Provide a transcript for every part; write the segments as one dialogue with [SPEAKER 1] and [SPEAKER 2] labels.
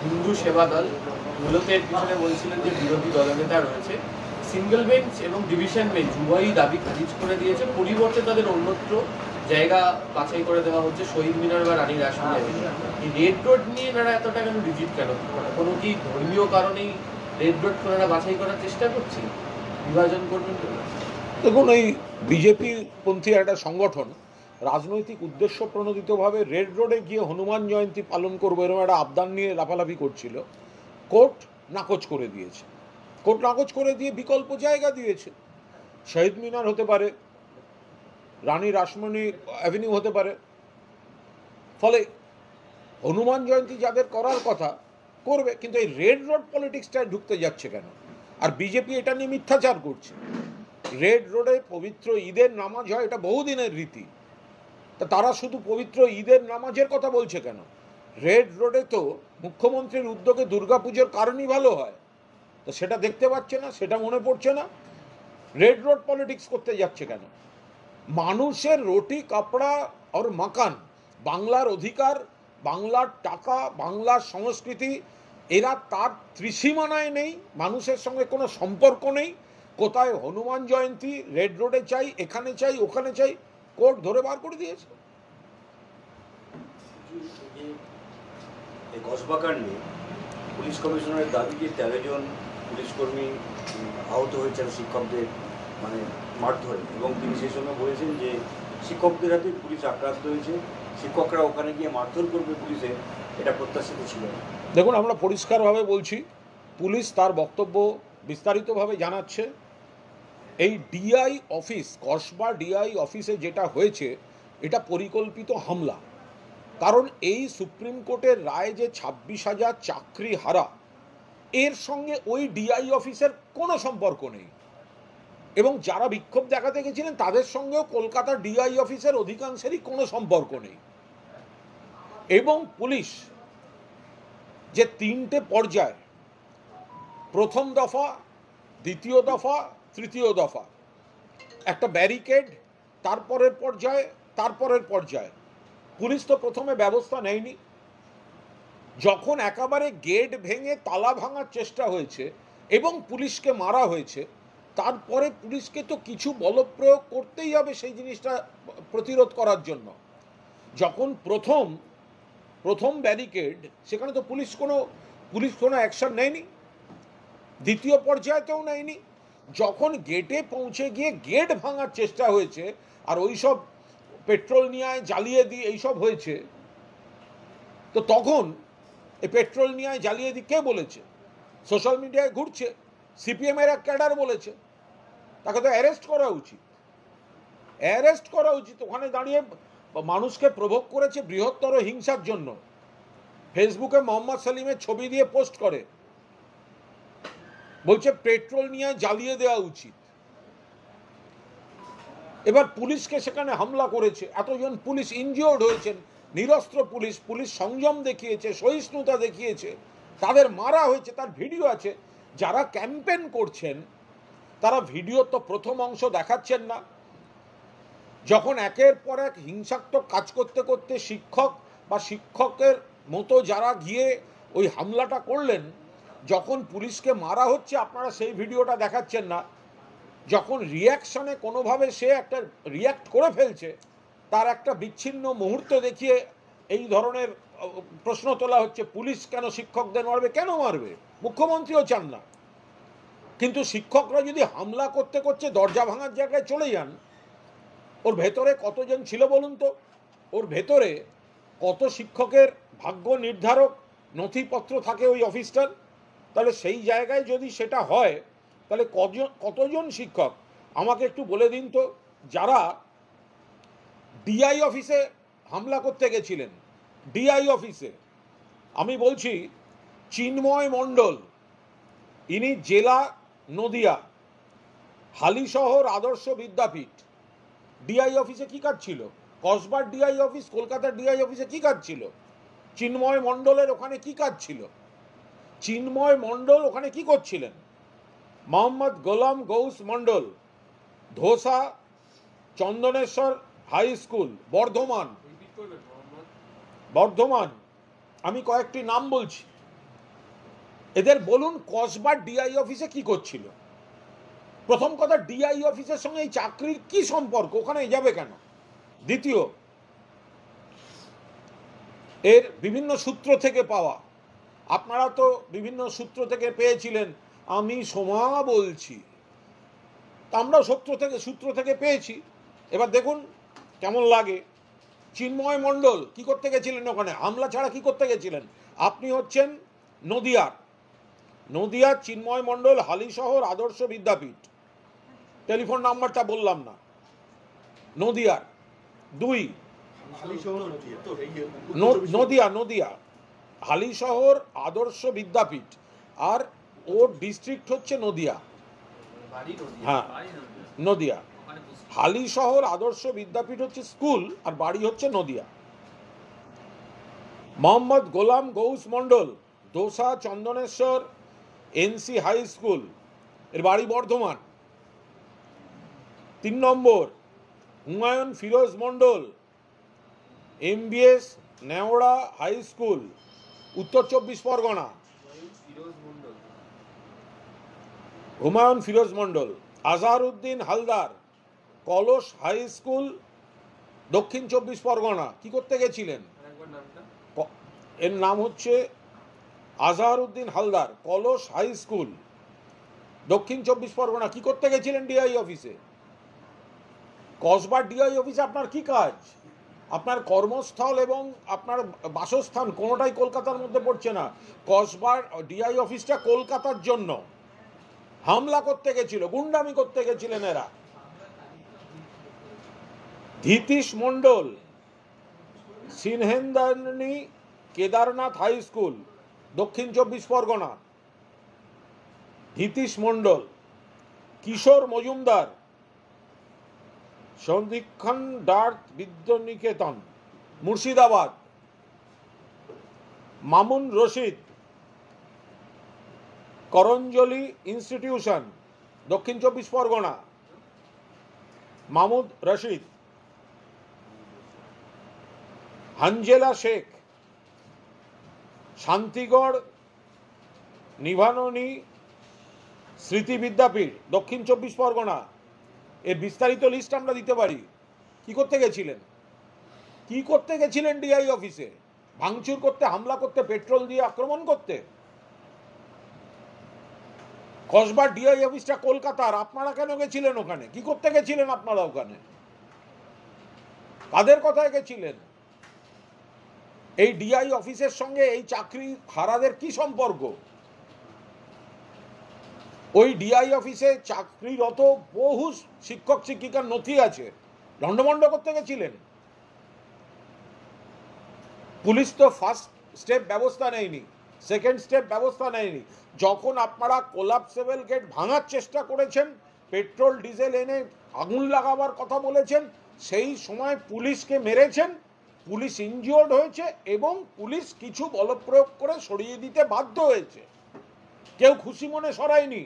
[SPEAKER 1] হিন্দু সেবা দল মূলত এর পিছনে বলছিলেন যে বিরোধী দলনেতা রয়েছে, সিঙ্গেল বেঞ্চ এবং ডিভিশন বেঞ্চ উভয়ই দাবি খারিজ করে দিয়েছে, পরিবর্তে তাদের অন্যত্র জায়গা বাছাই করে দেওয়া হচ্ছে শহীদ মিনার বা রানী রাসমণি। এই রেড রোড নিয়ে এনারা এতটা কেন রিজিড কেন? কোনো কি ধর্মীয় কারণেই রেড রোড এনারা বাছাই করার চেষ্টা করছে, বিভাজন করবেন?
[SPEAKER 2] দেখুন, এই বিজেপি পন্থী একটা সংগঠন রাজনৈতিক উদ্দেশ্য প্রণোদিতভাবে রেড রোডে গিয়ে হনুমান জয়ন্তী পালন করবো এরকম একটা আবদান নিয়ে লাফালাফি করছিল। কোর্ট নাকচ করে দিয়েছে। কোর্ট নাকচ করে দিয়ে বিকল্প জায়গা দিয়েছে। শহীদ মিনার হতে পারে, রানী রাসমণি অ্যাভিনিউ হতে পারে। ফলে হনুমান জয়ন্তী যাদের করার কথা করবে, কিন্তু এই রেড রোড পলিটিক্সটায় ঢুকতে যাচ্ছে কেন? আর বিজেপি এটা নিয়ে মিথ্যাচার করছে। রেড রোডে পবিত্র ঈদের নামাজ হয়, এটা বহুদিনের রীতি। তা তারা শুধু পবিত্র ঈদের নামাজের কথা বলছে কেন? রেড রোডে তো মুখ্যমন্ত্রীর উদ্যোগে দুর্গাপুজোর কারণই ভালো হয়। তো সেটা দেখতে পাচ্ছে না, সেটা মনে পড়ছে না, রেড রোড পলিটিক্স করতে যাচ্ছে কেন? মানুষের রুটি কাপড়া আর মাকান, বাংলার অধিকার, বাংলার টাকা, বাংলার সংস্কৃতি, এরা তার ত্রিসীমানায় নেই, মানুষের সঙ্গে কোনো সম্পর্ক নেই। কোথায় হনুমান জয়ন্তী, রেড রোডে চাই, এখানে চাই, ওখানে চাই, কোর্ট ধরে বার করে দিয়েছে।
[SPEAKER 3] এই কসবাকার নিয়ে পুলিশ কমিশনারের দাবি যে 13 জন পুলিশ কর্মী আহত হয়েছেন শিক্ষকদের মারধরে, এবং তিনি সেই সময় বলেছেন যে শিক্ষকদের হাতে পুলিশ আক্রান্ত হয়েছে, শিক্ষকরা ওখানে গিয়ে মারধর করবে পুলিশে, এটা প্রত্যাশিত ছিল না।
[SPEAKER 2] দেখুন, আমরা পরিষ্কারভাবে বলছি, পুলিশ তার বক্তব্য বিস্তারিতভাবে জানাচ্ছে। এই ডিআই অফিস, কসবা ডিআই অফিসে যেটা হয়েছে, এটা পরিকল্পিত হামলা। কারণ এই সুপ্রিম কোর্টের রায় যে 26,000 চাকরি হারা, এর সঙ্গে ওই ডিআই অফিসের কোনো সম্পর্ক নেই। এবং যারা বিক্ষোভ দেখাতে গেছিলেন তাদের সঙ্গেও কলকাতার ডিআই অফিসের অধিকাংশেরই কোনো সম্পর্ক নেই। এবং পুলিশ যে 3টে পর্যায়, প্রথম দফা, দ্বিতীয় দফা, তৃতীয় দফা, একটা ব্যারিকেড, তারপরের পর্যায়ে, তারপরের পর্যায়ে, পুলিশ তো প্রথমে ব্যবস্থা নেয়নি। যখন একেবারে গেট ভেঙে তালা ভাঙার চেষ্টা হয়েছে এবং পুলিশকে মারা হয়েছে, তারপরে পুলিশকে তো কিছু বলপ্রয়োগ করতেই হবে সেই জিনিসটা প্রতিরোধ করার জন্য। যখন প্রথম ব্যারিকেড, সেখানে তো পুলিশ কোনো অ্যাকশন নেয়নি, দ্বিতীয় পর্যায়েতেও নেয়নি। যখন গেটে পৌঁছে গিয়ে গেট ভাঙার চেষ্টা হয়েছে আর ওইসব পেট্রোল নিয়ে জ্বালিয়ে দিয়ে এইসব হয়েছে, তো তখন এই পেট্রোল নিয়ে জ্বালিয়ে দিয়ে কে বলেছে? সোশ্যাল মিডিয়ায় ঘুরছে, সিপিএমের এক ক্যাডার বলেছে। তাকে তো অ্যারেস্ট করা উচিত। ওখানে দাঁড়িয়ে মানুষকে প্রভোগ করেছে বৃহত্তর হিংসার জন্য। ফেসবুকে মোহাম্মদ সেলিমের ছবি দিয়ে পোস্ট করে, বলছে পেট্রোল নিয়ে জ্বালিয়ে দেওয়া উচিত। এবার পুলিশকে সেখানে হামলা করেছে, এতজন পুলিশ ইনজিওর্ড হয়েছেন, নিরস্ত্র পুলিশ সংযম দেখিয়েছে, সহিষ্ণুতা দেখিয়েছে, তাদের মারা হয়েছে, তার ভিডিও আছে। যারা ক্যাম্পেন করছেন তারা ভিডিও তো প্রথম অংশ দেখাচ্ছেন না। যখন একের পর এক হিংসাত্মক কাজ করতে করতে শিক্ষকের মতো যারা গিয়ে ওই হামলাটা করলেন, যখন পুলিশকে মারা হচ্ছে আপনারা সেই ভিডিওটা দেখাচ্ছেন না। যখন রিয়াকশনে কোনোভাবে সে একটা রিয়াক্ট করে ফেলছে, তার একটা বিচ্ছিন্ন মুহূর্ত দেখিয়ে এই ধরনের প্রশ্ন তোলা হচ্ছে, পুলিশ কেন শিক্ষকদের মারবে? কেন মারবে? মুখ্যমন্ত্রীও চান না। কিন্তু শিক্ষকরা যদি হামলা করতে করতে দরজা ভাঙার জায়গায় চলে যান, ওর ভেতরে কতজন ছিল বলুন তো? ওর ভেতরে কত শিক্ষকের ভাগ্য নির্ধারক নথিপত্র থাকে ওই অফিসটার? তাহলে সেই জায়গায় যদি সেটা হয়, তাহলে কতজন শিক্ষক আমাকে একটু বলে দিন তো, যারা ডিআই অফিসে হামলা করতে গেছিলেন। ডিআই অফিসে আমি বলছি, চিন্ময় মণ্ডল, ইনি জেলা নদিয়া, হালিশহর আদর্শ বিদ্যাপীঠ। ডিআই অফিসে কি কাজ ছিল? কসবার ডিআই অফিস, কলকাতার ডিআই অফিসে কি কাজ ছিল? চিন্ময় মণ্ডলের ওখানে কি কাজ ছিল? চিন্ময় মণ্ডল ওখানে কি করছিলেন? মোহাম্মদ গোলাম গৌস মণ্ডল, ধোসা চন্দনেশ্বর হাই স্কুল, বর্ধমান। আমি কয়েকটি নাম বলছি। এদের বলুন কসবার ডিআই অফিসে কি করছিল? প্রথম কথা, ডিআই অফিসের সঙ্গে এই চাকরির কি সম্পর্ক? ওখানে যাবে কেন? দ্বিতীয়, এর বিভিন্ন সূত্র থেকে পাওয়া, আপনারা তো বিভিন্ন সূত্র থেকে পেয়েছিলেন, আমি সোমা বলছি, আমরাও সূত্র থেকে পেয়েছি। এবার দেখুন কেমন লাগে। চিন্ময় মণ্ডল কি করতে গেছিলেন ওখানে? হামলা ছাড়া কি করতে গেছিলেন? আপনি হচ্ছেন নদিয়ার চিন্ময় মণ্ডল, হালিশহর আদর্শ বিদ্যাপীঠ, টেলিফোন নাম্বারটা বললাম না, নদিয়ার। 2, নদিয়া হালিশহর আদর্শ বিদ্যাপীঠ, আর ওর ডিস্ট্রিক্ট হচ্ছে নদিয়া। হ্যাঁ, নদিয়া। হালিশহর আদর্শ বিদ্যাপীঠ হচ্ছে স্কুল, আর বাড়ি হচ্ছে Nadia. Mohammad Golam Gaus Mondal, Dosa Chandaneswar NC high school, এর বাড়ি বর্ধমান। 3 নম্বর, Humayun Firoz Mondal, MBS Neora high school, উত্তর 24 পরগনা। হুমায়ুন ফিরোজ মণ্ডল। আজহারউদ্দিন হালদার, কলস হাই স্কুল, দক্ষিণ 24 পরগনা। কি করতে গেছিলেন? এর নাম হচ্ছে আজহারউদ্দিন হালদার, কলস হাই স্কুল, দক্ষিণ 24 পরগনা। কি করতে গেছিলেন ডিআই অফিসে? কসবার ডিআই অফিসে আপনার কি কাজ? আপনার কর্মস্থল এবং আপনার বাসস্থান কোনোটাই কলকাতার মধ্যে পড়ছে না। কসবার ডিআই অফিসটা কলকাতার জন্য হামলা করতে গেছিল, গুন্ডামি করতে গেছিলেন এরা। ধীতিশ মণ্ডল, সিনহেন্দানি কেদারনাথ হাই স্কুল, দক্ষিণ 24 পরগনা। ধীতিশ মণ্ডল। কিশোর মজুমদার, সন্দীক্ষণ ডার্থ বিদ্যানিকেতন, মুর্শিদাবাদ। মামুন রশিদ, করঞ্জলি ইনস্টিটিউশন, দক্ষিণ 24 পরগনা। মামুদ রশিদ। হানজেলা শেখ, শান্তিগড় নিভাননী স্মৃতি বিদ্যাপীঠ, দক্ষিণ 24 পরগনা। এর বিস্তারিত লিস্ট আমরা দিতে পারি। কি করতে গেছিলেন? কি করতে গেছিলেন ডিআই অফিসে? ভাঙচুর করতে, হামলা করতে, পেট্রোল দিয়ে আক্রমণ করতে? কসবার ডিআই অফিসটা কলকাতার, আপনারা কেন গেছিলেন ওখানে? কি করতে গেছিলেন আপনারা ওখানে? কাদের কথায় গেছিলেন? এই ডিআই অফিসের সঙ্গে এই চাকরি হারাদের কি সম্পর্ক? ওই ডিআই অফিসে চাকরিরত বহু শিক্ষক শিক্ষিকার নথি আছে, দণ্ডমণ্ড করতে গেছিলেন। পুলিশ তো ফার্স্ট স্টেপ ব্যবস্থা নেয়নি, সেকেন্ড স্টেপ ব্যবস্থা নেয়নি। যখন আপনারা কোলাপসেবল গেট ভাঙার চেষ্টা করেছেন, পেট্রোল ডিজেল এনে আগুন লাগাবার কথা বলেছেন, সেই সময় পুলিশকে মেরেছেন, পুলিশ ইনজিওর্ড হয়েছে এবং পুলিশ কিছু বলপ্রয়োগ করে সরিয়ে দিতে বাধ্য হয়েছে। কেউ খুশি মনে সরায়নি।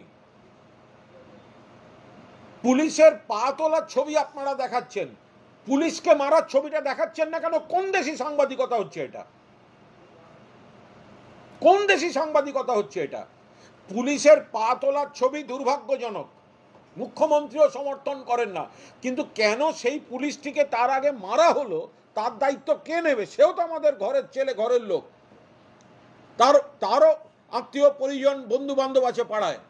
[SPEAKER 2] পুলিশের পা তোলার ছবি আপনারা দেখাচ্ছেন, পুলিশকে মারার ছবিটা দেখাচ্ছেন না কেন? কোন দেশি সাংবাদিকতা হচ্ছে এটা? কোন দেশি সাংবাদিকতা হচ্ছে এটা? পুলিশের পা তোলার ছবি দুর্ভাগ্যজনক। মুখ্যমন্ত্রীও সমর্থন করেন না, কিন্তু কেন সেই পুলিশটিকে তার আগে মারা হলো তার দায়িত্ব কে নেবে? সেও তো আমাদের ঘরের ছেলে, ঘরের লোক, তারও আত্মীয় পরিজন বন্ধু বান্ধব আছে পাড়ায়।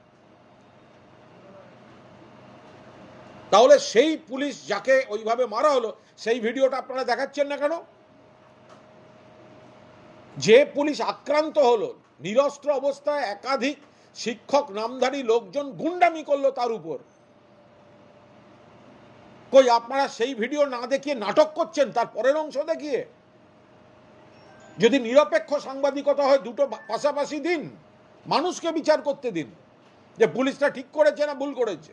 [SPEAKER 2] তাহলে সেই পুলিশ যাকে ওইভাবে মারা হলো সেই ভিডিওটা আপনারা দেখাচ্ছেন না কেন? যে পুলিশ আক্রান্ত হলো, নিরস্ত্র অবস্থায় একাধিক শিক্ষক নামধারী লোকজন গুন্ডামি করলো তার উপর, কই আপনারা সেই ভিডিও না দেখিয়ে নাটক করছেন তার পরের অংশ দেখিয়ে? যদি নিরপেক্ষ সাংবাদিকতা হয় দুটো পাশাপাশি দিন, মানুষকে বিচার করতে দিন যে পুলিশটা ঠিক করেছে না ভুল করেছে।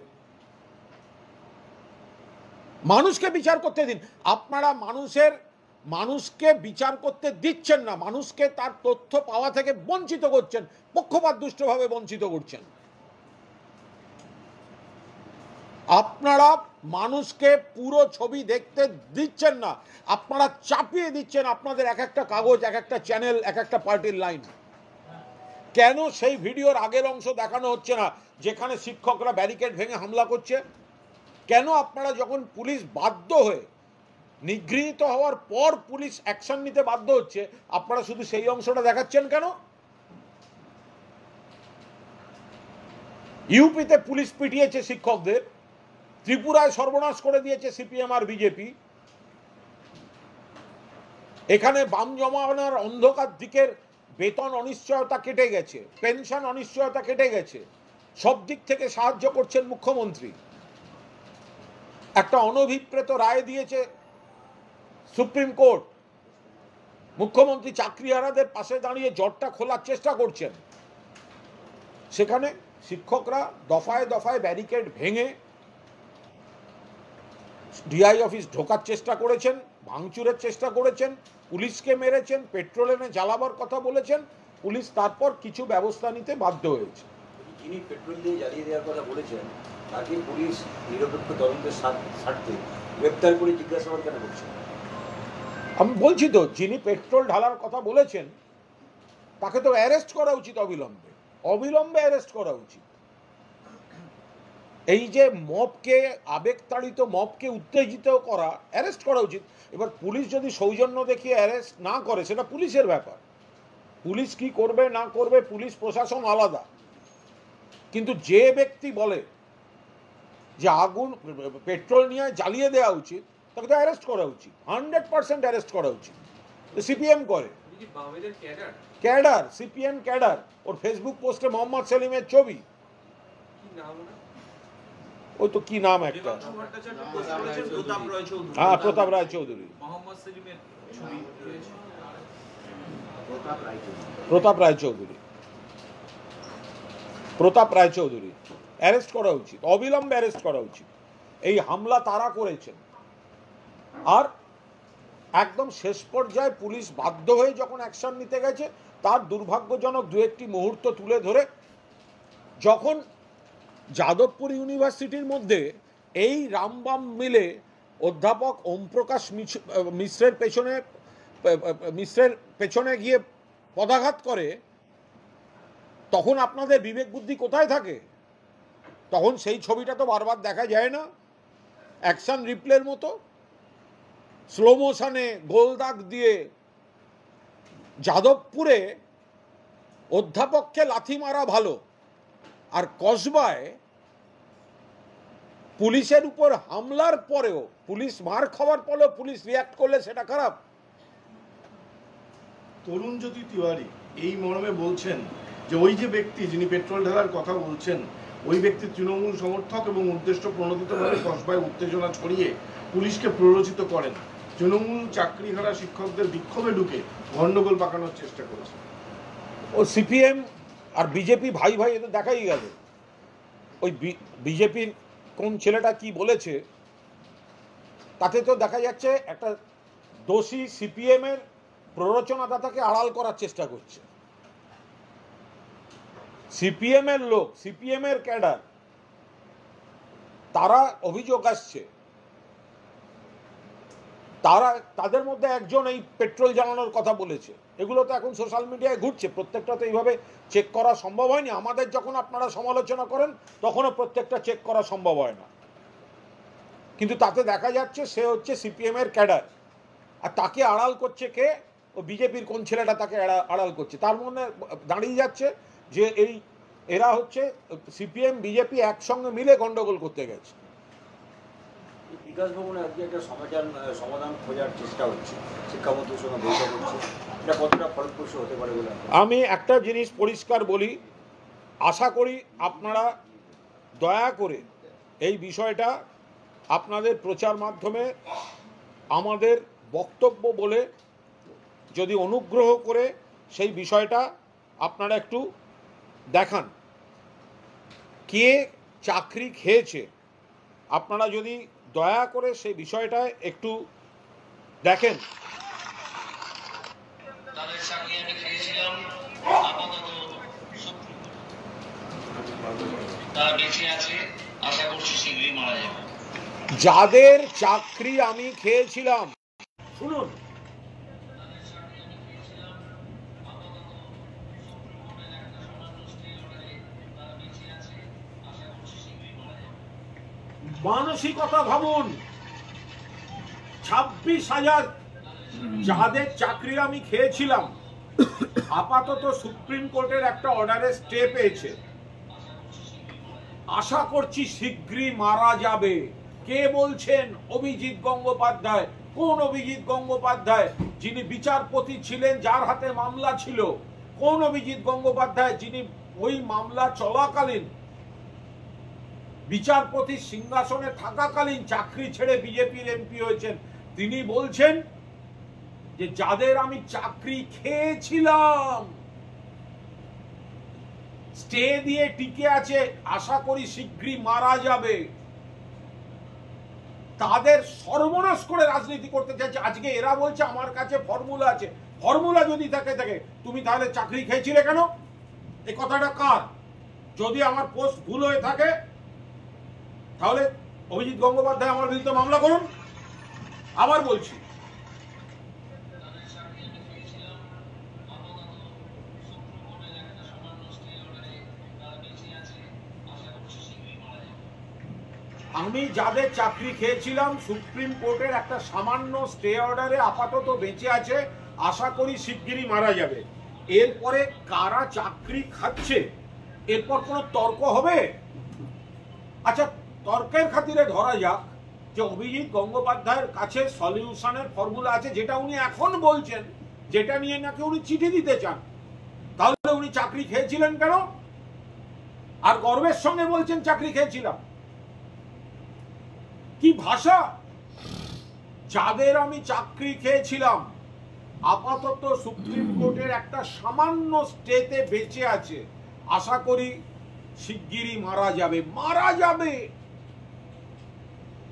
[SPEAKER 2] মানুষকে বিচার করতে দিন। আপনারা মানুষকে বিচার করতে দিচ্ছেন না, মানুষকে তার তথ্য পাওয়া থেকে বঞ্চিত করছেন, পক্ষপাতদুষ্টভাবে বঞ্চিত করছেন। আপনারা মানুষকে পুরো ছবি দেখতে দিচ্ছেন না, আপনারা চাপিয়ে দিচ্ছেন আপনাদের এক একটা কাগজ, এক একটা চ্যানেল, এক একটা পার্টির লাইন। কেন সেই ভিডিওর আগের অংশ দেখানো হচ্ছে না যেখানে শিক্ষকরা ব্যারিকেড ভেঙে হামলা করছে? কেন আপনারা যখন পুলিশ বাধ্য হয়ে নিগৃহীত হওয়ার পর পুলিশ অ্যাকশন নিতে বাধ্য হচ্ছে আপনারা শুধু সেই অংশটা দেখাচ্ছেন কেন? ইউপিতে পুলিশ পিটিয়েছে শিক্ষকদের, ত্রিপুরায় সর্বনাশ করে দিয়েছে সিপিএম আর বিজেপি, এখানে বাম জমানার অন্ধকার দিকের বেতন অনিশ্চয়তা কেটে গেছে, পেনশন অনিশ্চয়তা কেটে গেছে, সব দিক থেকে সাহায্য করছেন মুখ্যমন্ত্রী। একটা অনভিপ্রেত রায় দিয়েছে সুপ্রিম কোর্ট, মুখ্যমন্ত্রী চাকরিহারাদের পাশে দাঁড়িয়ে জটটা খোলার চেষ্টা করছেন। সেখানে শিক্ষকরা দফায় দফায় ব্যারিকেড ভেঙে ডিআই অফিস ঢোকার চেষ্টা করেছেন, ভাঙচুরের চেষ্টা করেছেন, পুলিশকে মেরেছেন, পেট্রোল এনে জ্বালাবার কথা বলেছেন, পুলিশ তারপর কিছু ব্যবস্থা নিতে বাধ্য হয়েছে।
[SPEAKER 3] যিনি পেট্রোল দিয়ে জ্বালিয়ে দেওয়ার কথা বলেছেন তাকে পুলিশ নিরপেক্ষ তদন্তের স্বার্থে গ্রেপ্তার করে জিজ্ঞাসাবাদ কেন করছে?
[SPEAKER 2] আমি বলছি তো, যিনি পেট্রোল ঢালার কথা বলেছেন তাকে তো অ্যারেস্ট করা উচিত, অবিলম্বে অবিলম্বে অ্যারেস্ট করা উচিত। এই যে মবকে, আবেগতাড়িত মবকে উত্তেজিত করা, অ্যারেস্ট করা উচিত। এবার পুলিশ যদি সৌজন্য দেখিয়ে অ্যারেস্ট না করে সেটা পুলিশের ব্যাপার, পুলিশ কি করবে না করবে পুলিশ প্রশাসন আলাদা। কিন্তু যে ব্যক্তি বলে যে আগুন পেট্রোল নিয়ে জ্বালিয়ে দেওয়া উচিত তাকে তো অ্যারেস্ট করা উচিত, 100% অ্যারেস্ট করা উচিত। সিপিএম করে, ক্যাডার, সিপিএম ক্যাডার। ওর ফেসবুক পোস্টে মোহাম্মদ সেলিমের ছবি, ওই তো কি নাম একটা, হ্যাঁ প্রতাপ রায় চৌধুরী, প্রতাপ রায় চৌধুরী অ্যারেস্ট করা উচিত, অবিলম্বে অ্যারেস্ট করা উচিত। এই হামলা তারা করেছেন। আর একদম শেষ পর্যায়ে পুলিশ বাধ্য হয়ে যখন অ্যাকশন নিতে গেছে তার দুর্ভাগ্যজনক দু একটি মুহূর্ত তুলে ধরে, যখন যাদবপুর ইউনিভার্সিটির মধ্যে এই রামবাম মিলে অধ্যাপক ওমপ্রকাশ মিশ্রের পেছনে গিয়ে পদাঘাত করে, তখন আপনাদের বিবেক বুদ্ধি কোথায় থাকে? তখন সেই ছবিটা তো বারবার দেখা যায় না, অ্যাকশন রিপ্লের মতো স্লো মোশনে গোল দাগ দিয়ে যাদবপুরে অধ্যাপককে লাথি মারা ভালো, আর কসবায় পুলিশের উপর হামলার পরেও, পুলিশ মার খাওয়ার পরেও পুলিশ রিয়াক্ট করলে সেটা খারাপ।
[SPEAKER 4] তরুণজ্যোতি তিওয়ারি এই মর্মে বলছেন যে ওই যে ব্যক্তি যিনি পেট্রোল ঢালার কথা বলছেন ওই ব্যক্তি তৃণমূল সমর্থক এবং উদ্দেশ্য প্রণোদিতভাবে কসবায় উত্তেজনা ছড়িয়ে পুলিশকে প্ররোচিত করেন। তৃণমূল চাকরিহারা শিক্ষকদের বিক্ষোভে ঢুকে গন্ডগোল পাকানোর চেষ্টা করেছে।
[SPEAKER 2] ও সিপিএম আর বিজেপি ভাই ভাই, এটা দেখাই গেল। ওই বিজেপির কোন ছেলেটা কি বলেছে তাতে তো দেখা যাচ্ছে একটা দোষী সিপিএম এর প্ররোচনাদাতাকে আড়াল করার চেষ্টা করছে। সিপিএম এর লোক, সিপিএম এর ক্যাডার, তারা অভিযোগ আসছে, তাদের মধ্যে একজন এই পেট্রোল জ্বালানোর কথা বলেছে। এগুলো তো এখন সোশ্যাল মিডিয়ায় ঘুরছে, প্রত্যেকটা তো এইভাবে চেক করা সম্ভব হয়নি। আমাদের যখন আপনারা সমালোচনা করেন তখনও প্রত্যেকটা চেক করা সম্ভব হয় না, কিন্তু তাতে দেখা যাচ্ছে সে হচ্ছে সিপিএম এর ক্যাডার। আর তাকে আড়াল করছে কে? ও বিজেপির কোন ছেলেটা তাকে আড়াল করছে। তার মনে দাঁড়িয়ে যাচ্ছে যে এরা হচ্ছে সিপিএম বিজেপি একসঙ্গে মিলে গন্ডগোল করতে গেছে।
[SPEAKER 3] বিকাশ ভবনে আজকে একটা সমাধান খোঁজার চেষ্টা হচ্ছে, শিক্ষামন্ত্রীর সঙ্গে বৈঠক হচ্ছে, এটা কতটা ফলপ্রসূ হতে পারে বলে
[SPEAKER 2] আমি একটা জিনিস পরিষ্কার বলি, আশা করি আপনারা দয়া করে এই বিষয়টা আপনাদের প্রচার মাধ্যমে আমাদের বক্তব্য বলে যদি অনুগ্রহ করে সেই বিষয়টা আপনারা একটু দেখান। কে চাকরি খেয়েছে আপনারা যদি দয়া করে সেই বিষয়টা একটু দেখেন। যাদের চাকরি আমি খেয়েছিলাম, শুনুন, মানসিকতা ভাবুন। 26,000 যাদের চাকরি আমি খেয়েছিলাম আপাতত সুপ্রিম কোর্টের একটা অর্ডারে স্টে পেয়েছে। আশা করছি শীঘ্রই মারা যাবে। কে বলছেন? অভিজিৎ গঙ্গোপাধ্যায়। কোন অভিজিৎ গঙ্গোপাধ্যায়? যিনি বিচারপতি ছিলেন, যার হাতে মামলা ছিল। কোন অভিজিৎ গঙ্গোপাধ্যায়? যিনি ওই মামলা চলাকালীন বিচারপতির সিংহাসনে থাকাকালীন চাকরি ছেড়ে বিজেপির এমপি হয়েছেন। তিনি বলছেন যে যাদের আমি চাকরি খেয়েছিলাম স্টে দিয়ে টিকে আছে, আশা করি শীঘ্রই মারা যাবে। তাদের সর্বনাশ করে রাজনীতি করতে চাইছে। আজকে এরা বলছে আমার কাছে ফর্মুলা আছে। ফর্মুলা যদি থাকে তুমি তাহলে চাকরি খেয়েছিলে কেন? এই কথাটা কার? যদি আমার পোস্ট ভুল হয়ে থাকে তাহলে অভিজিৎ গঙ্গোপাধ্যায় আমার বিরুদ্ধে মামলা করুন। আবার বলছি, আমি যাদের চাকরি খেয়েছিলাম সুপ্রিম কোর্টের একটা সামান্য স্টে অর্ডারে আপাতত বেঁচে আছে, আশা করি শিগগিরই মারা যাবে। এরপরে কারা চাকরি খাচ্ছে এরপর কোনো তর্ক হবে? আচ্ছা, তর্কের খাতিরে ধরা যাক যে অভিজিৎ গঙ্গোপাধ্যায়ের কাছে সলিউশনের ফর্মুলা আছে, যেটা উনি এখন বলছেন, যেটা নিয়ে নাকি উনি চিঠি দিতে চান। তাহলে উনি চাকরি খেয়েছিলেন কেন? আর গর্বের সঙ্গে বলছেন চাকরি খেয়েছিলাম। কি ভাষা! যাদের আমি চাকরি খেয়েছিলাম আপাতত সুপ্রিম কোর্টের একটা সামান্য স্টেতে বেঁচে আছে, আশা করি শিগগিরই মারা যাবে। মারা যাবে।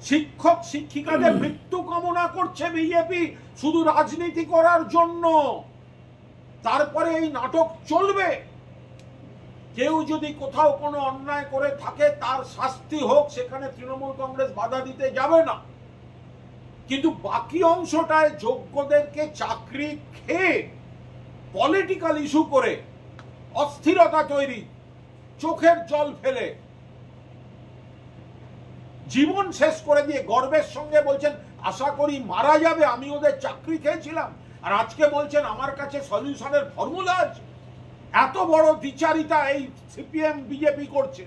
[SPEAKER 2] শিক্ষক শিক্ষিকাদের মৃত্যু কামনা করছে বিজেপি শুধু রাজনীতি করার জন্য। তারপরে এই নাটক চলবে। কেউ যদি কোথাও কোনো অন্যায় করে থাকে তার শাস্তি হোক, সেখানে তৃণমূল কংগ্রেস বাধা দিতে যাবে না। কিন্তু বাকি অংশটায় যোগ্যদেরকে চাকরি খেয়ে পলিটিক্যাল ইস্যু করে অস্থিরতা তৈরি, চোখের জল ফেলে জীবন শেষ করে দিয়ে গর্বের সঙ্গে বলছেন আশা করি মারা যাবে, আমি ওদের চাকরি খেয়েছিলাম। আর আজকে বলছেন আমার কাছে সলিউশনের ফর্মুলা আছে। এত বড় দ্বিচারিতা এই সিপিএম বিজেপি করছে।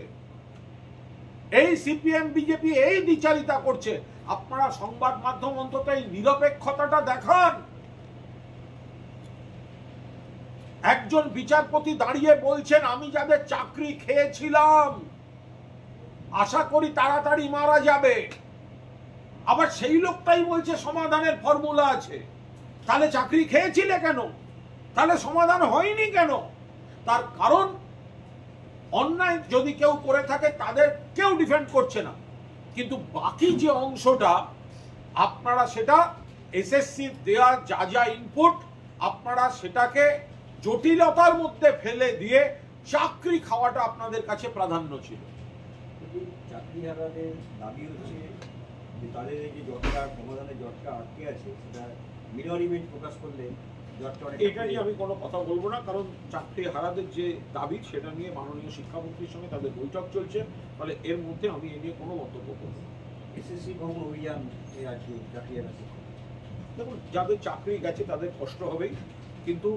[SPEAKER 2] এই সিপিএম বিজেপি এই দ্বিচারিতা করছে। আপনারা সংবাদ মাধ্যম অন্তত এই নিরপেক্ষতাটা দেখান। একজন বিচারপতি দাঁড়িয়ে বলছেন আমি যাদের চাকরি খেয়েছিলাম আশা করি তাড়াতাড়ি মারা যাবে। আবার সেই লোকটাই বলছে সমাধানের ফর্মুলা আছে। তাহলে চাকরি খেয়েছিলে কেন? তাহলে সমাধান হয়নি কেন? তার কারণ অন্যায় যদি কেউ করে থাকে তাদের কেউ ডিফেন্ড করছে না, কিন্তু বাকি যে অংশটা আপনারা সেটা এসএসসি দেওয়া যা যা ইনপুট আপনারা সেটাকে জটিলতার মধ্যে ফেলে দিয়ে চাকরি খাওয়াটা আপনাদের কাছে প্রাধান্য ছিল।
[SPEAKER 3] চাকরিহারাদের দাবি হচ্ছে যে তাদের এই যে জটটা সমাধানের জটটা আটকে আছে সেটা মিরর ইমেজ প্রকাশ করলে
[SPEAKER 2] এটা নিয়ে আমি কোনো কথা বলবো না, কারণ চাকরি হারাদের যে দাবি সেটা নিয়ে মাননীয় শিক্ষামন্ত্রীর সঙ্গে তাদের বৈঠক চলছে। ফলে এর মধ্যে আমি এ নিয়ে কোনো মন্তব্য করবো না।
[SPEAKER 3] এসএসসি ভঙ্গ অভিযান আছে চাকরি হারাতে।
[SPEAKER 2] দেখুন, যাদের চাকরি গেছে তাদের কষ্ট হবেই, কিন্তু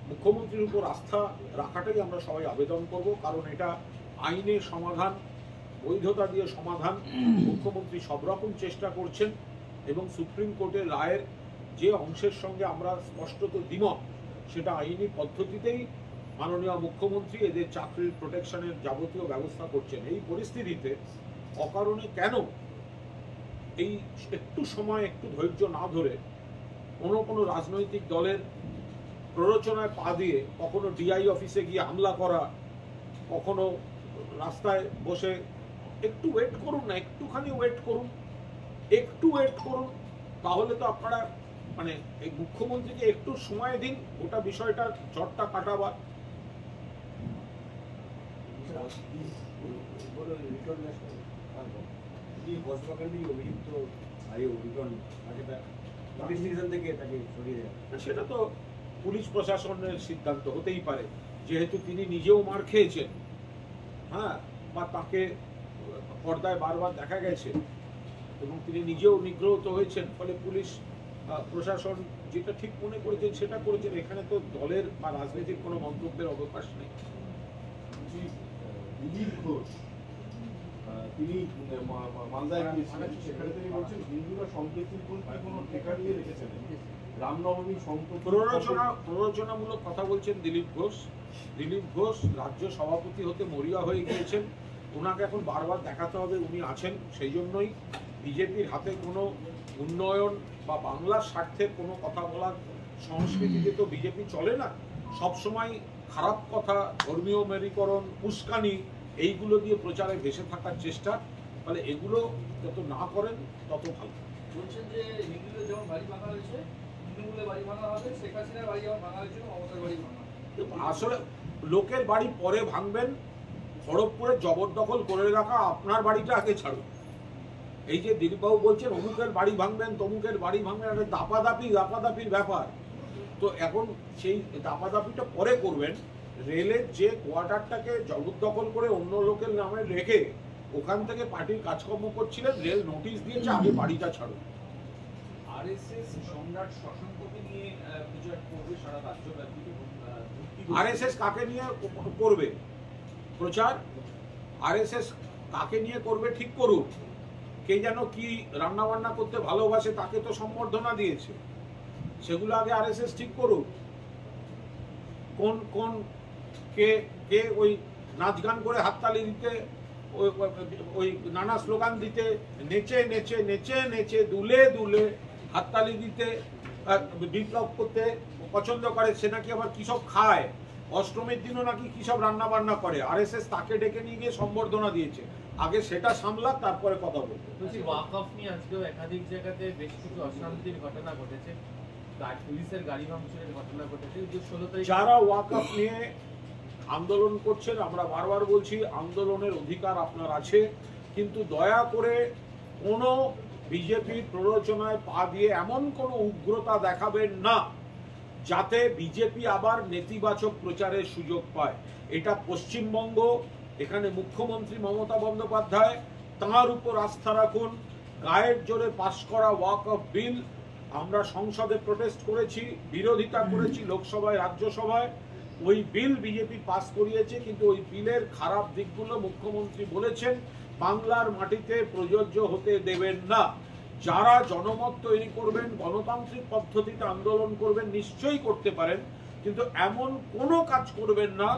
[SPEAKER 2] মুখ্যমন্ত্রীর উপর আস্থা রাখাটাই আমরা সবাই আবেদন করব, কারণ এটা আইনের সমাধান, বৈধতা দিয়ে সমাধান। মুখ্যমন্ত্রী সব রকম চেষ্টা করছেন এবং সুপ্রিম কোর্টের রায়ের যে অংশের সঙ্গে আমরা স্পষ্টত দ্বিমত, সেটা আইনি পদ্ধতিতেই মাননীয় মুখ্যমন্ত্রী এদের চাকরির প্রোটেকশনের যাবতীয় ব্যবস্থা করছেন। এই পরিস্থিতিতে অকারণে কেন এই একটু সময় একটু ধৈর্য না ধরে কোনো রাজনৈতিক দলের প্ররোচনায় পা দিয়ে কখনো ডিআই অফিসে গিয়ে হামলা করা, কখনো রাস্তায় বসে একটু ওয়েট করুন না, একটুখানি ওয়েট করুন, একটু ওয়েট করুন, তাহলে তো আপনারা মানে এই মুখ্যমন্ত্রীকে একটু সময় দিন গোটা বিষয়টার জটটা কাটাবার। সেটা তো পুলিশ প্রশাসনের সিদ্ধান্ত হতেই পারে, যেহেতু তিনি নিজেও মার খেয়েছেন, হ্যাঁ, বা তাকে পর্দায় বারবার দেখা গেছে এবং তিনি নিজেও নিগ্রহিত হয়েছেন। ফলে পুলিশ প্রশাসন যেটা ঠিক মনে করেছেন সেটা করেছেন। এখানে তো দলের বা রাজনীতির কোনো মন্তব্যের অবকাশ নেই।
[SPEAKER 4] দিলীপ ঘোষ তিনি মালদায় গিয়েছিলেন, সেখানে তিনি বলছেন হিন্দুরা সম্প্রীতির কোনো টেকা দিয়ে রেখেছেন, রামনবমী সম্প্রীতি
[SPEAKER 2] প্ররোচনামূলক কথা বলছেন দিলীপ ঘোষ। দিলীপ ঘোষ রাজ্য সভাপতি হতে মরিয়া হয়ে গিয়েছেন, ওনাকে এখন বারবার দেখাতে হবে উনি আছেন। সেই জন্যই বিজেপির হাতে কোনো উন্নয়ন বা বাংলার স্বার্থের কোনো কথা বলার সংস্কৃতিতে তো বিজেপি চলে না। সবসময় খারাপ কথা, ধর্মীয় মেরুকরণ, উস্কানি এইগুলো দিয়ে প্রচারে ভেসে থাকার চেষ্টা। ফলে এগুলো যত না করেন তত ভালো।
[SPEAKER 5] বলছেন যে হিন্দুদের যেমন বাড়ি ভাঙা হয়েছে, তৃণমূলের বাড়ি ভাঙা হবে, শেখ হাসিনার বাড়ি যেমন ভাঙা হয়েছিল, মমতার বাড়ি ভাঙা হবে।
[SPEAKER 2] আসলে লোকের বাড়ি পরে ভাঙবেন, খড়গপুরে জবরদখল করে রাখা আপনার বাড়িটা আগে ছাড়ুন। এই যে দিলীপবাবু বলছেন অমুকের বাড়ি ভাঙবেন, তমুকের বাড়ি ভাঙবেন, একটা দাপাদাপির ব্যাপার। তো এখন সেই দাপাদাপিটা পরে করবেন। রেলের যে কোয়ার্টারটাকে জবরদখল করে অন্য লোকের নামে রেখে ওখান থেকে পার্টির কাজকর্ম করছিলেন, রেল নোটিশ দিয়েছে আগে বাড়িটা ছাড়ুন।
[SPEAKER 6] আরএসএস সম্রাট শশাঙ্ককে নিয়ে প্রচার করবে সারা রাজ্যব্যাপী।
[SPEAKER 2] আরএসএস কাকে নিয়ে করবে প্রচার? আরএসএস কাকে নিয়ে করবে ঠিক করুক। কে যেন কি রান্না বান্না করতে ভালোবাসে তাকে তো সম্বর্ধনা দিয়েছে, সেগুলো আগে আরএসএস ঠিক করুক। কোন কোন কে কে ওই নাচ গান করে হাততালি দিতে, ওই নানা স্লোগান দিতে, নেচে নেচে নেচে নেচে দুলে দুলে হাততালি দিতে, বিপ্লব করতে পছন্দ করে, সে নাকি আবার কি সব খায়, অষ্টমীর দিনও নাকি কি সব রান্না বান্না করে। আরএসএস তাকে ডেকে নিয়ে গিয়ে সম্বর্ধনা দিয়েছে, আগে সেটা সামলাক, তারপরে কথা বলবো।
[SPEAKER 1] বলছি ওয়াকফ নিয়ে আজকেও একাধিক জায়গাতে বেশ কিছু অশান্তির ঘটনা ঘটেছে, পুলিশের গাড়ি ভাঙচুরের ঘটনা ঘটেছে। 16 তারিখ
[SPEAKER 2] যারা ওয়াকফ নিয়ে আন্দোলন করছেন, আমরা বারবার বলছি আন্দোলনের অধিকার আপনার আছে, কিন্তু দয়া করে কোনো বিজেপির প্ররোচনায় পা দিয়ে এমন কোনো উগ্রতা দেখাবেন না যাতে বিজেপি আবার নেতিবাচক প্রচারের সুযোগ পায়। এটা পশ্চিমবঙ্গ, এখানে মুখ্যমন্ত্রী মমতা বন্দ্যোপাধ্যায়, তাঁর উপর আস্থা রাখুন। গায়ের জোরে পাশ করা ওয়াকফ বিল আমরা সংসদে প্রোটেস্ট করেছি, বিরোধিতা করেছি লোকসভায়, রাজ্যসভায়। ওই বিল বিজেপি পাস করিয়েছে, কিন্তু ওই বিলের খারাপ দিকগুলো মুখ্যমন্ত্রী বলেছেন বাংলার মাটিতে প্রযোজ্য হতে দেবেন না। যারা জনমত তৈরি করবেন, গণতান্ত্রিক পদ্ধতিতে আন্দোলন করবেন, নিশ্চয়ই করতে পারেন, কিন্তু এমন কোনো কাজ করবেন না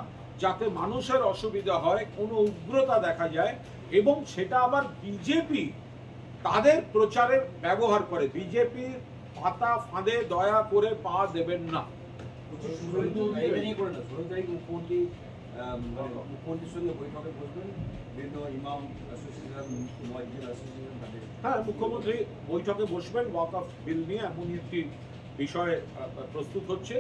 [SPEAKER 2] যাতে মানুষের অসুবিধা হয়, কোনো উগ্রতা দেখা যায় এবং সেটা আবার বিজেপি তাদের প্রচারের ব্যবহার করে। বিজেপির পাতা ফাঁদে দয়া করে পা দেবেন না।
[SPEAKER 3] মুখ্যমন্ত্রীর সঙ্গে বৈঠকে বসবেন, বিভিন্ন ইমাম অ্যাসোসিয়েশন, মুয়াজ্জিন অ্যাসোসিয়েশন, তাদের
[SPEAKER 2] হ্যাঁ, মুখ্যমন্ত্রী বৈঠকে বসবেন ওয়াকফ বিল নিয়ে, এমনই একটি বিষয় প্রস্তুত হচ্ছে।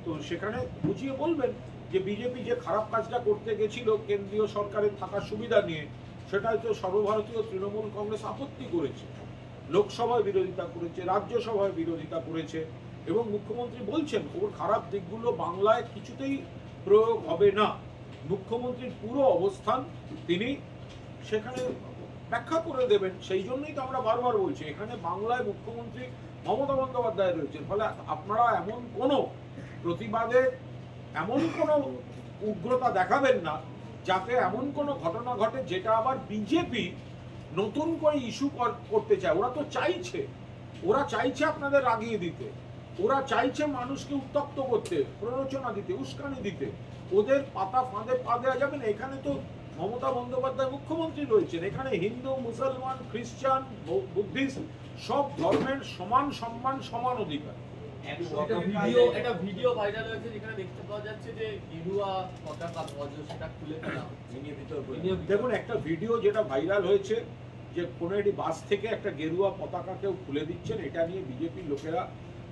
[SPEAKER 2] তো সেখানে বুঝিয়ে বলবেন যে বিজেপি যে খারাপ কাজটা করতে গেছিল কেন্দ্রীয় সরকারের থাকার সুবিধা নিয়ে, সেটাই তো সর্বভারতীয় তৃণমূল কংগ্রেস আপত্তি করেছে, লোকসভায় বিরোধিতা করেছে, রাজ্যসভায় বিরোধিতা করেছে এবং মুখ্যমন্ত্রী বলছেন ওর খারাপ দিকগুলো বাংলায় কিছুতেই প্রয়োগ হবে না। মুখ্যমন্ত্রীর পুরো অবস্থান তিনি সেখানে ব্যাখ্যা করে দেবেন। সেই জন্যই তো আমরা বারবার বলছি এখানে বাংলায় মুখ্যমন্ত্রী মমতা বন্দ্যোপাধ্যায় রয়েছেন। ফলে আপনারা এমন কোনো প্রতিবাদে এমন কোনো উগ্রতা দেখাবেন না যাতে এমন কোনো ঘটনা ঘটে যেটা আবার বিজেপি নতুন করে ইস্যু করতে চায়। ওরা চাইছে আপনাদের রাগিয়ে দিতে, ওরা চাইছে মানুষকে উত্তপ্ত করতে, প্ররোচনা দিতে, উস্কানি দিতে। ওদের পাতা ফাঁদে পা দেওয়া যাবে না। এখানে তো মমতা বন্দ্যোপাধ্যায় মুখ্যমন্ত্রী রয়েছেন, এখানে হিন্দু, মুসলমান, খ্রিস্টান, বুদ্ধিস্ট সব ধর্মের সমান সম্মান, সমান অধিকার।
[SPEAKER 1] একটা ভিডিও ভাইরাল হয়েছে যেখানে দেখতে পাওয়া যাচ্ছে যে গেরুয়া পতাকা ধ্বজ সেটা খুলে ফেলা
[SPEAKER 2] দেখুন, একটা ভিডিও যেটা ভাইরাল হয়েছে যে কোনো একটি বাস থেকে একটা গেরুয়া পতাকা কেউ খুলে দিচ্ছেন, এটা নিয়ে বিজেপির লোকেরা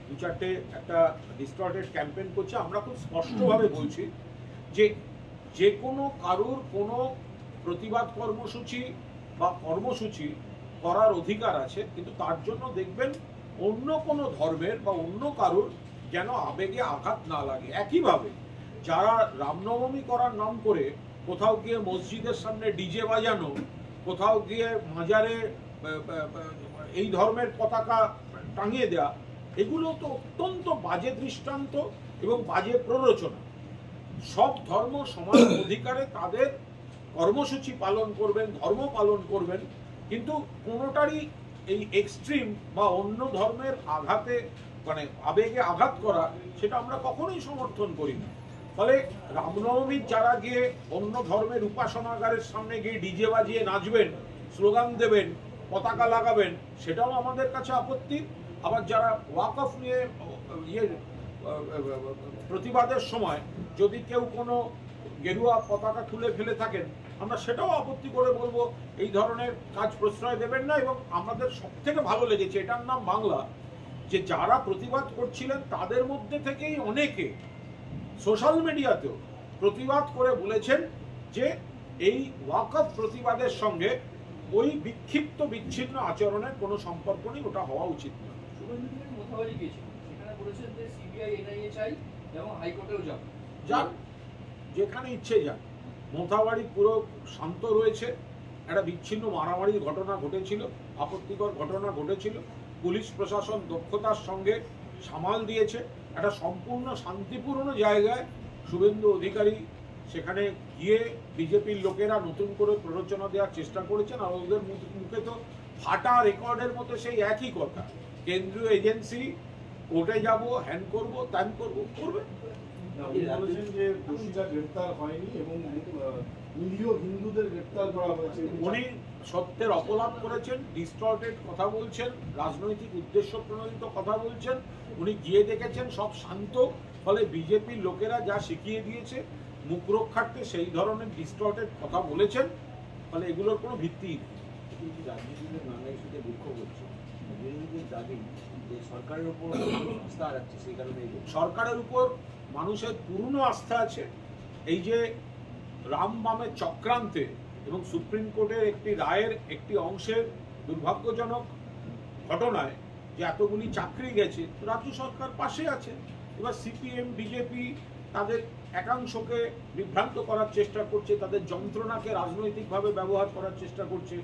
[SPEAKER 2] দু চারটে একটা ডিস্টর্টেড ক্যাম্পেইন করছে। আমরা খুব স্পষ্টভাবে বলছি যে যে কোনো কারুর কোনো প্রতিবাদ কর্মসূচি বা কর্মসূচি করার অধিকার আছে, কিন্তু তার জন্য দেখবেন অন্য কোনো ধর্মের বা অন্য কারুর যেন আবেগে আঘাত না লাগে। একইভাবে যারা রামনবমী করার নাম করে কোথাও গিয়ে মসজিদের সামনে ডিজে বাজানো কোথাও গিয়ে মাজারে এই ধর্মের পতাকা টাঙিয়ে দেওয়া, এগুলো তো অত্যন্ত বাজে দৃষ্টান্ত এবং বাজে প্ররোচনা। সব ধর্ম সমান অধিকারে তাদের কর্মসূচি পালন করবেন, ধর্ম পালন করবেন, কিন্তু কোনোটারই এই এক্সট্রিম বা অন্য ধর্মের আঘাতে মানে আবেগে আঘাত করা, সেটা আমরা কখনোই সমর্থন করি না। ফলে রামনবমীর যারা গিয়ে অন্য ধর্মের উপাসনাগারের সামনে গিয়ে ডিজে বাজিয়ে নাচবেন, স্লোগান দেবেন, পতাকা লাগাবেন, সেটাও আমাদের কাছে আপত্তি। আবার যারা ওয়াকফ নিয়ে প্রতিবাদের সময় যদি কেউ কোনো গেরুয়া পতাকা খুলে ফেলে থাকেন, আমরা সেটাও আপত্তি করে বলবো এই ধরনের কাজ প্রশ্রয় দেবেন না। এবং আমাদের সবথেকে ভালো লেগেছে, এটার নাম বাংলা, যে যারা প্রতিবাদ করছিলেন তাদের মধ্যে থেকেই অনেকে সোশ্যাল মিডিয়াতেও প্রতিবাদ করে বলেছেন যে এই ওয়াকফ প্রতিবাদের সঙ্গে ওই বিক্ষিপ্ত বিচ্ছিন্ন আচরণের কোনো সম্পর্ক নেই, ওটা হওয়া উচিত নয়।
[SPEAKER 5] শুভেন্দু মোথাবাড়ি গিয়েছিল, সেখানে বলেছেন যে সিবিআই এনআইএ চাই এবং হাইকোর্টেও যাবে।
[SPEAKER 2] যান, যেখানে ইচ্ছে যান। মোথাবাড়ি পুরো শান্ত রয়েছে। একটা বিচ্ছিন্ন মারামারির ঘটনা ঘটেছিল, আপত্তিকর ঘটনা ঘটেছিল, পুলিশ প্রশাসন দক্ষতার সঙ্গে সামাল দিয়েছে। একটা সম্পূর্ণ শান্তিপূর্ণ জায়গায় শুভেন্দু অধিকারী সেখানে গিয়ে বিজেপির লোকেরা নতুন করে প্ররোচনা দেওয়ার চেষ্টা করেছেন। আর ওদের মুখে তো ফাটা রেকর্ডের মতো সেই একই কথা, কেন্দ্রীয় এজেন্সি, কোর্টে যাব, হ্যান করবো, ত্যান করবো, করবে।
[SPEAKER 4] উনি বলেছেন যে দোষীরা গ্রেফতার হয়নি এবং নিরীহ হিন্দুদের গ্রেফতার করা হয়েছে।
[SPEAKER 2] উনি সত্যের অপলাপ করেছেন, ডিস্টর্টেড কথা বলছেন, রাজনৈতিক উদ্দেশ্য প্রণোদিত কথা বলছেন। উনি গিয়ে দেখেছেন সব শান্ত, ফলে বিজেপির লোকেরা যা শিখিয়ে দিয়েছে মুখ রক্ষার্থে সেই ধরনের ডিস্টর্টেড কথা বলেছেন, ফলে এগুলোর কোনো ভিত্তি নেই।
[SPEAKER 3] রাজনীতিদের নানা ইস্যুতে বিক্ষোভ হচ্ছে, বিরোধীদের দাবি যে সরকারের উপর আস্থা রাখছে, সেই কারণে
[SPEAKER 2] সরকারের উপর মানুষের পূর্ণ আস্থা আছে। এই যে রাম বামের চক্রান্তে এবং সুপ্রিম কোর্টের একটি রায়ের একটি অংশের দুর্ভাগ্যজনক ঘটনায় যে এতগুলি চাকরি গেছে, রাজ্য সরকার পাশে আছে। এবার সিপিএম বিজেপি তাদের একাংশকে বিভ্রান্ত করার চেষ্টা করছে, তাদের যন্ত্রণাকে রাজনৈতিকভাবে ব্যবহার করার চেষ্টা করছে।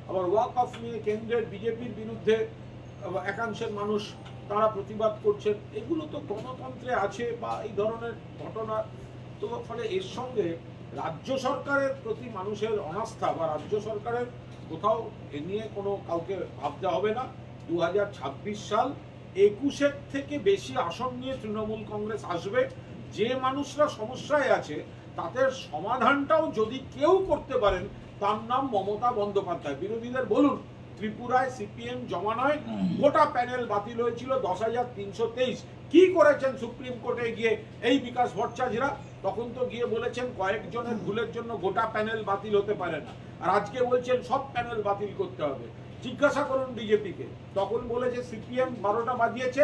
[SPEAKER 2] আবার ওয়াকফ নিয়ে কেন্দ্রের বিজেপির বিরুদ্ধে একাংশের মানুষ তারা প্রতিবাদ করছেন। এগুলো তো গণতন্ত্রে আছে বা এই ধরনের ঘটনা। তো ফলে এর সঙ্গে রাজ্য সরকারের প্রতি মানুষের অনাস্থা বা রাজ্য সরকারের কোথাও এ নিয়ে কোনো কাউকে ভাবতে হবে না। 2026 সাল 21-এর থেকে বেশি আসন নিয়ে তৃণমূল কংগ্রেস আসবে। যে মানুষরা সমস্যায় আছে তাদের সমাধানটাও যদি কেউ করতে পারেন, তার নাম মমতা বন্দ্যোপাধ্যায়। বিরোধীদের বলুন, ত্রিপুরায় সিপিএম জমানায় গোটা প্যানেল বাতিল হয়েছিল, 10,323। কি করেছেন সুপ্রিম কোর্টে গিয়ে এই বিকাশ ভট্টাচার্যরা? তখন তো গিয়ে বলেছেন কয়েকজনের ভুলের জন্য গোটা প্যানেল বাতিল হতে পারে না, আর আজকে বলছেন সব প্যানেল বাতিল করতে হবে। জিজ্ঞাসা করুন বিজেপিকে, তখন বলেছে সিপিএম 12টা বাজিয়েছে,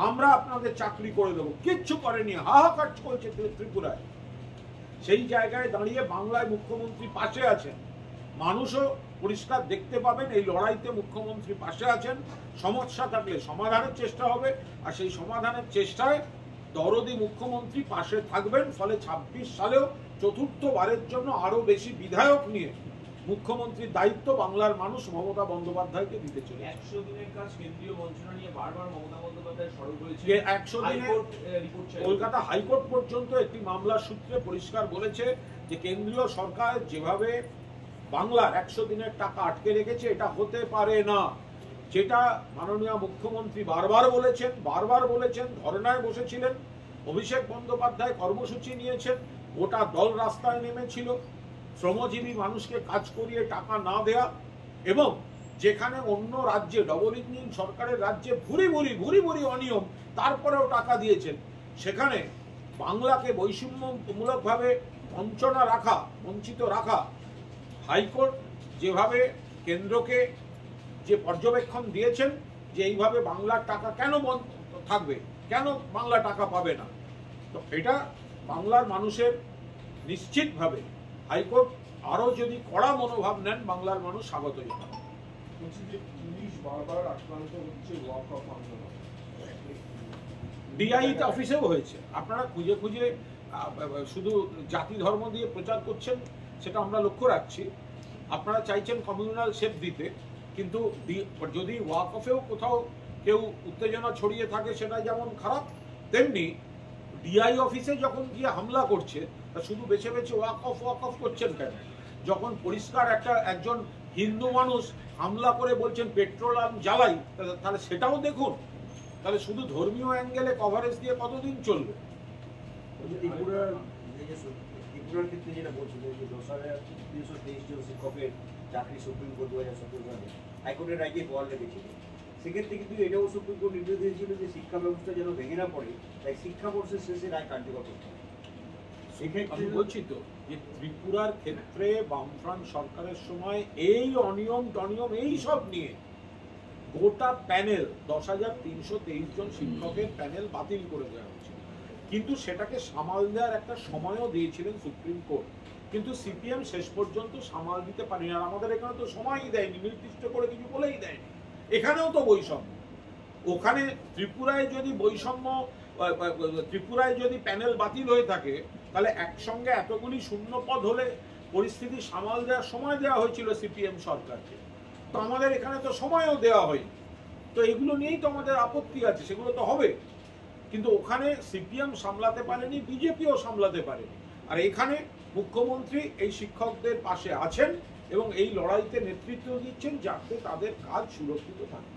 [SPEAKER 2] আমরা আপনাদের চাকরি করে দেবো। কিচ্ছু করেনি, হাহাকার চলছে ত্রিপুরায়। সেই জায়গায় দাঁড়িয়ে বাংলায় মুখ্যমন্ত্রী পাশে আছেন, মানুষও পরিষ্কার দেখতে পাবেন এই লড়াইতে মুখ্যমন্ত্রী পাশে আছেন। সমস্যা থাকলে সমাধানের চেষ্টা হবে, আর সেই সমাধানের চেষ্টায় দরদি মুখ্যমন্ত্রী পাশে থাকবেন। ফলে 26 সালেও চতুর্থবারের জন্য আরো বেশি বিধায়ক নিয়ে মুখ্যমন্ত্রীর দায়িত্ব বাংলার মানুষ মমতা বন্দ্যোপাধ্যায়কে দিতে চলেছে।
[SPEAKER 6] 100 দিনের কাজ কেন্দ্রীয় বঞ্চনা নিয়ে বারবার মমতা বন্দ্যোপাধ্যায় সরব হয়েছে।
[SPEAKER 2] 100 দিনে কলকাতা হাইকোর্ট পর্যন্ত একটি মামলার সূত্রে পরিষ্কার বলেছে যে কেন্দ্রীয় সরকার যেভাবে বাংলার 100 দিনের টাকা আটকে রেখেছে, এটা হতে পারে না। যেটা মাননীয় মুখ্যমন্ত্রী বারবার বলেছেন, ধর্নায় বসেছিলেন, অভিষেক বন্দ্যোপাধ্যায় কর্মসূচি নিয়েছেন, গোটা দল রাস্তায় নেমেছিল। শ্রমজীবী মানুষকে কাজ করিয়ে টাকা না দেয়া, এবং যেখানে অন্য রাজ্যে ডবল ইঞ্জিন সরকারের রাজ্যে ভুরি ভুরি অনিয়ম, তারপরেও টাকা দিয়েছেন। সেখানে বাংলাকে বৈষম্যমূলকভাবে বঞ্চিত রাখা হাইকোর্ট যেভাবে কেন্দ্রকে যে পর্যবেক্ষণ দিয়েছেন যে এইভাবে বাংলার টাকা কেন বন্ধ থাকবে, কেন বাংলা টাকা পাবে না, তো এটা বাংলার মানুষের নিশ্চিতভাবে হাইকোর্ট আরো যদি কড়া মনোভাব নেন, বাংলার মানুষ স্বাগত জানাবে।
[SPEAKER 4] বলছি যে পুলিশ বারবার আক্রান্ত হচ্ছে ওয়াকফ আন্দোলন,
[SPEAKER 2] ডিআই অফিসেও হয়েছে। আপনারা খুঁজে শুধু জাতি ধর্ম দিয়ে প্রচার করছেন, সেটা আমরা লক্ষ্য রাখছি। আপনারা চাইছেন কমিউনাল শেপ দিতে, কিন্তু যদি ওয়াক অফেও কোথাও কেউ উত্তেজনা ছড়িয়ে থাকে সেটা যেমন খারাপ, তেমনি ডিআই অফিসে যখন গিয়ে হামলা করছে তা শুধু বেছে বেছে ওয়াক অফ করছেন কেন? যখন পরিষ্কার একজন হিন্দু মানুষ হামলা করে বলছেন পেট্রোল আর জ্বালাই, তাহলে সেটাও দেখুন। তাহলে শুধু ধর্মীয় অ্যাঙ্গেলে কভারেজ দিয়ে কতদিন চলবে?
[SPEAKER 3] ত্রিপুরার ক্ষেত্রে যেটা বলছিল যে 323 জন শিক্ষকের চাকরি সুপ্রিম কোর্ট 2017 সালে হাইকোর্টের রায়কে বহাল রেখেছিল। সেক্ষেত্রে কিন্তু এটাও সুপ্রিম কোর্ট নির্দেশ দিয়েছিল যে শিক্ষা ব্যবস্থা যেন ভেঙে না পড়ে, তাই শিক্ষাবর্ষের শেষে রায় কার্যকর করতে হবে।
[SPEAKER 2] আমি বলছি তো যে ত্রিপুরার ক্ষেত্রে বামফ্রন্ট সরকারের সময় এই অনিয়ম টনিয়ম এই সব নিয়ে গোটা প্যানেল 10,323 জন শিক্ষকের প্যানেল বাতিল করে দেওয়া হয়েছিল, কিন্তু সেটাকে সামাল দেওয়ার একটা সময়ও দিয়েছিলেন সুপ্রিম কোর্ট, কিন্তু সিপিএম শেষ পর্যন্ত সামাল দিতে পারেনি। আর আমাদের এখানে তো সময়ই দেয়নি, নির্দিষ্ট করে কিছু বলেই দেয়নি। এখানেও তো বৈষম্য, ওখানে ত্রিপুরায় যদি বৈষম্য, ত্রিপুরায় যদি প্যানেল বাতিল হয়ে থাকে তাহলে একসঙ্গে এতগুলি শূন্য পদ হলে পরিস্থিতি সামাল দেওয়ার সময় দেওয়া হয়েছিল সিপিএম সরকারকে, তো আমাদের এখানে তো সময়ও দেওয়া হয়নি। তো এগুলো নিয়েই তো আমাদের আপত্তি আছে, সেগুলো তো হবে, কিন্তু ওখানে সিপিএম সামলাতে পারেনি, বিজেপিও সামলাতে পারেনি। আর এখানে মুখ্যমন্ত্রী এই শিক্ষকদের পাশে আছেন এবং এই লড়াইতে নেতৃত্ব দিচ্ছেন যাতে তাদের কাজ সুরক্ষিত থাকে।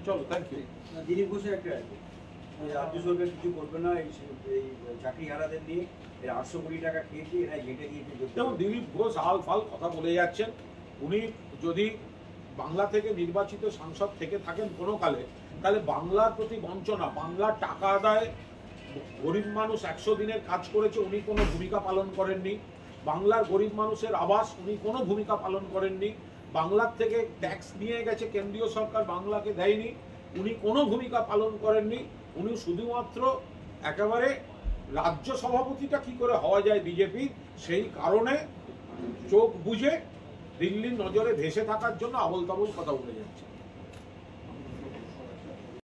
[SPEAKER 2] চলো, থ্যাংক ইউ।
[SPEAKER 3] দিলীপ ঘোষের একটা আছে, রাজ্য সরকার কিছু করবে না এই চাকরি হারাদের নিয়ে, এর 800 কোটি টাকা খেয়েছে, এরা ঘেটে দিয়েছে।
[SPEAKER 2] যেমন দিলীপ ঘোষ আল ফাল কথা বলে যাচ্ছেন, উনি যদি বাংলা থেকে নির্বাচিত সাংসদ থেকে থাকেন কোনো কালে, তাহলে বাংলার প্রতি বঞ্চনা, বাংলার টাকা আদায়, গরিব মানুষ 100 দিনের কাজ করেছে উনি কোনো ভূমিকা পালন করেননি, বাংলার গরিব মানুষের আবাস উনি কোনো ভূমিকা পালন করেননি, বাংলার থেকে ট্যাক্স নিয়ে গেছে কেন্দ্রীয় সরকার, বাংলাকে দেয়নি, উনি কোনো ভূমিকা পালন করেননি। উনি শুধুমাত্র একেবারে রাজ্য সভাপতিটা কি করে হওয়া যায় বিজেপি, সেই কারণে চোখ বুজে দিল্লির নজরে ভেসে থাকার জন্য আবল তাবল কথা বলে যাচ্ছে।